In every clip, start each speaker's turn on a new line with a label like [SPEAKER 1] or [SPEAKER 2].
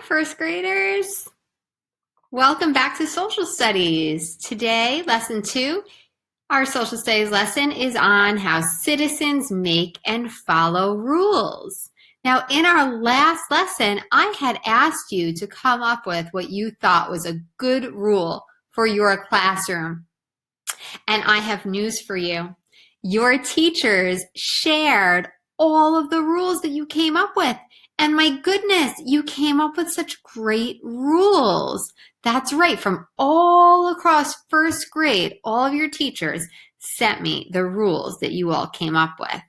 [SPEAKER 1] first graders. Welcome back to Social Studies. Today, lesson 2, our Social Studies lesson is on how citizens make and follow rules. Now, in our last lesson, I had asked you to come up with what you thought was a good rule for your classroom. And I have news for you. Your teachers shared all of the rules that you came up with. And my goodness, you came up with such great rules. That's right, from all across first grade, all of your teachers sent me the rules that you all came up with.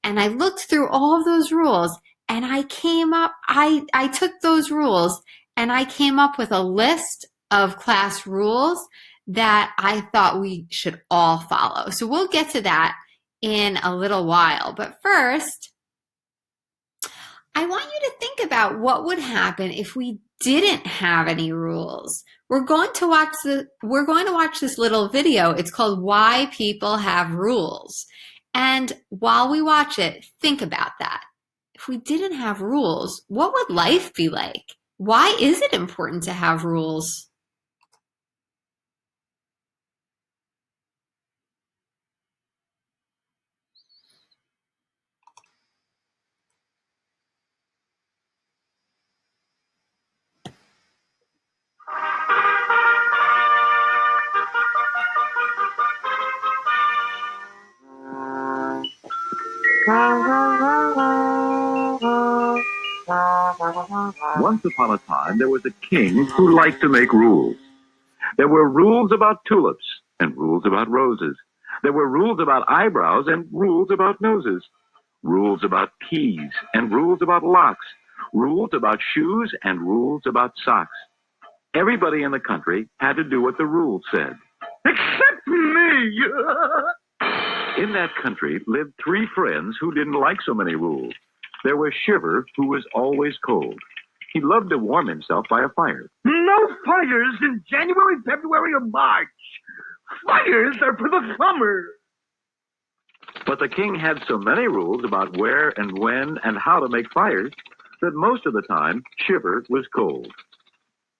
[SPEAKER 1] And I looked through all of those rules and I took those rules and I came up with a list of class rules that I thought we should all follow. So we'll get to that in a little while. But first, I want you to think about what would happen if we didn't have any rules. We're going to watch this little video. It's called Why People Have Rules. And while we watch it, think about that. If we didn't have rules, what would life be like? Why is it important to have rules?
[SPEAKER 2] Once upon a time, there was a king who liked to make rules. There were rules about tulips and rules about roses. There were rules about eyebrows and rules about noses. Rules about keys and rules about locks. Rules about shoes and rules about socks. Everybody in the country had to do what the rules said. Except me! In that country lived 3 friends who didn't like so many rules. There was Shiver, who was always cold. He loved to warm himself by a fire.
[SPEAKER 3] No fires in January, February, or March. Fires are for the summer.
[SPEAKER 2] But the king had so many rules about where and when and how to make fires that most of the time Shiver was cold.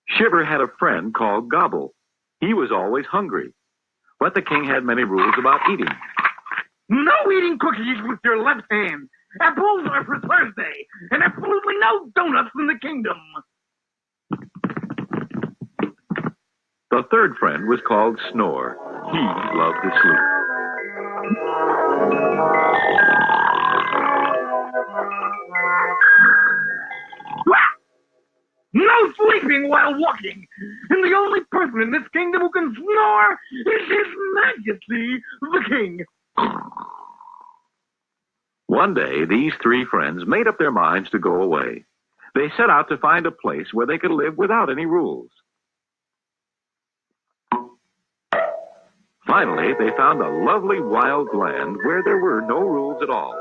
[SPEAKER 2] Shiver had a friend called Gobble. He was always hungry. But the king had many rules about eating.
[SPEAKER 3] No eating cookies with your left hand. Apples are for Thursday. And absolutely no donuts in the kingdom.
[SPEAKER 2] The third friend was called Snore. He loved to sleep.
[SPEAKER 3] No sleeping while walking. And the only person in this kingdom who can snore is His Majesty, the King.
[SPEAKER 2] One day, these 3 friends made up their minds to go away. They set out to find a place where they could live without any rules. Finally, they found a lovely wild land where there were no rules at all.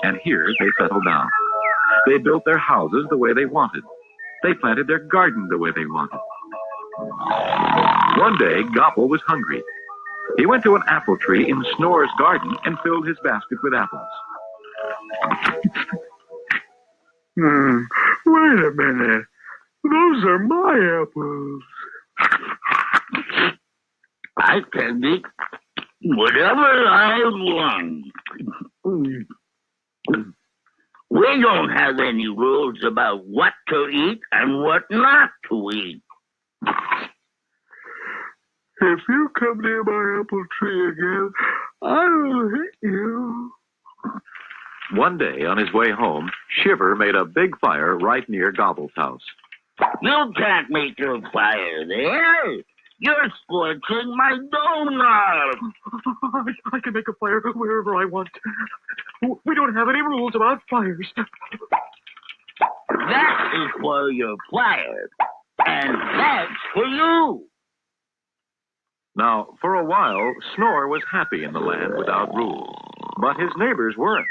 [SPEAKER 2] And here they settled down. They built their houses the way they wanted. They planted their garden the way they wanted. One day, Gobble was hungry. He went to an apple tree in Snore's garden and filled his basket with apples.
[SPEAKER 3] Wait a minute. Those are my apples.
[SPEAKER 4] I can eat whatever I want. We don't have any rules about what to eat and what not to eat.
[SPEAKER 3] If you come near my apple tree again, I will hit you.
[SPEAKER 2] One day, on his way home, Shiver made a big fire right near Gobble's house.
[SPEAKER 4] You can't make your fire there. You're scorching my donut.
[SPEAKER 3] I can make a fire wherever I want. We don't have any rules about fires.
[SPEAKER 4] That is for your fire, and that's for you.
[SPEAKER 2] Now, for a while, Snore was happy in the land without rules, but his neighbors weren't.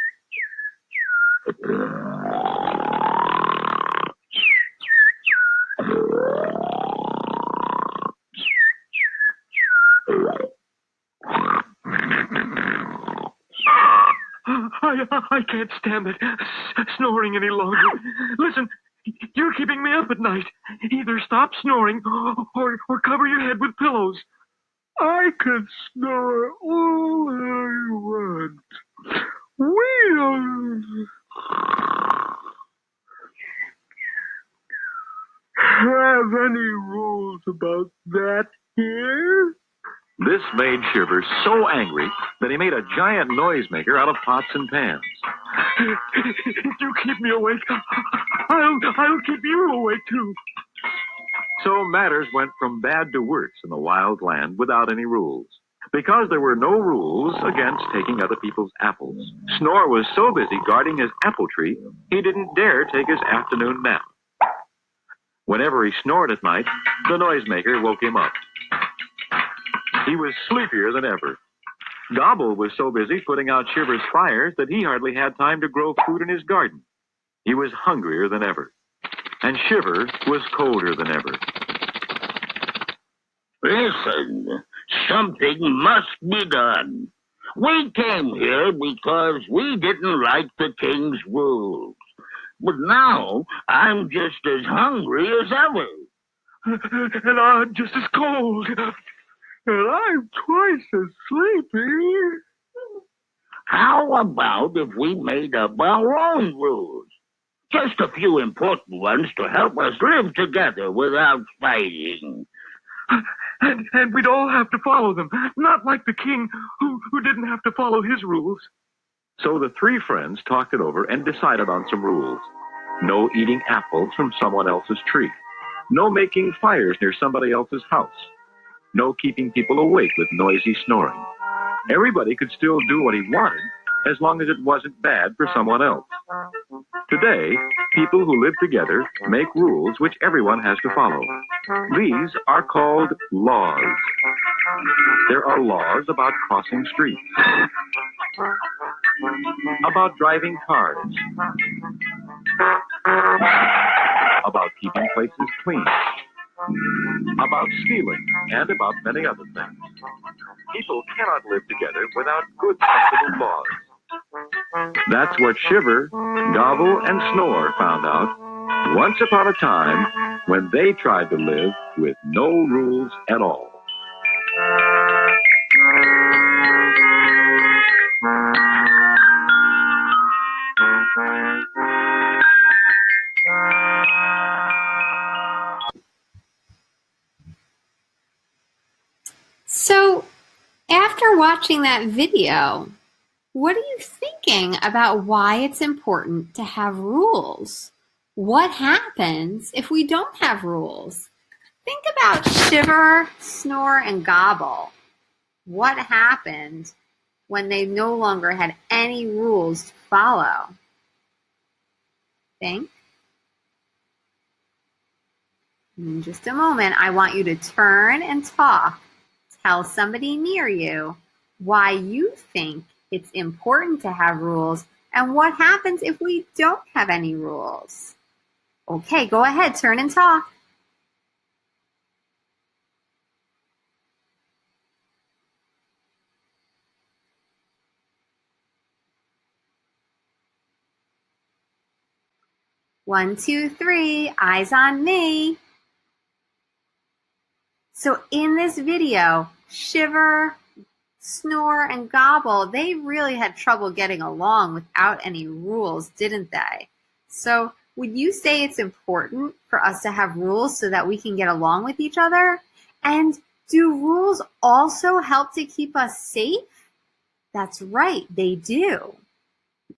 [SPEAKER 3] I I can't stand it snoring any longer. Listen, you're keeping me up at night. Either stop snoring or cover your head with pillows. I can snore all I want. We don't have any rules about that here.
[SPEAKER 2] This made Shiver so angry that he made a giant noisemaker out of pots and pans.
[SPEAKER 3] If you keep me awake, I'll keep you awake too.
[SPEAKER 2] So matters went from bad to worse in the wild land without any rules. Because there were no rules against taking other people's apples, Snore was so busy guarding his apple tree, he didn't dare take his afternoon nap. Whenever he snored at night, the noisemaker woke him up. He was sleepier than ever. Gobble was so busy putting out Shiver's fires that he hardly had time to grow food in his garden. He was hungrier than ever. And Shiver was colder than ever.
[SPEAKER 4] Listen, something must be done. We came here because we didn't like the king's rules. But now I'm just as hungry as ever.
[SPEAKER 3] And I'm just as cold. And I'm twice as sleepy.
[SPEAKER 4] How about if we made up our own rules? Just a few important ones to help us live together without fighting.
[SPEAKER 3] And we'd all have to follow them, not like the king who didn't have to follow his rules.
[SPEAKER 2] So the three friends talked it over and decided on some rules. No eating apples from someone else's tree. No making fires near somebody else's house. No keeping people awake with noisy snoring. Everybody could still do what he wanted as long as it wasn't bad for someone else. Today, people who live together make rules which everyone has to follow. These are called laws. There are laws about crossing streets, about driving cars, about keeping places clean, about stealing, and about many other things. People cannot live together without good, sensible laws. That's what Shiver, Gobble, and Snore found out once upon a time when they tried to live with no rules at all.
[SPEAKER 1] So, after watching that video, what are you thinking about why it's important to have rules? What happens if we don't have rules? Think about Shiver, Snore, and Gobble. What happened when they no longer had any rules to follow? Think. In just a moment, I want you to turn and talk. Tell somebody near you why you think it's important to have rules and what happens if we don't have any rules. Okay, go ahead, turn and talk. One, two, three, eyes on me. So in this video, Shiver, Snore, and Gobble, they really had trouble getting along without any rules, didn't they? So would you say it's important for us to have rules so that we can get along with each other? And do rules also help to keep us safe? That's right, they do.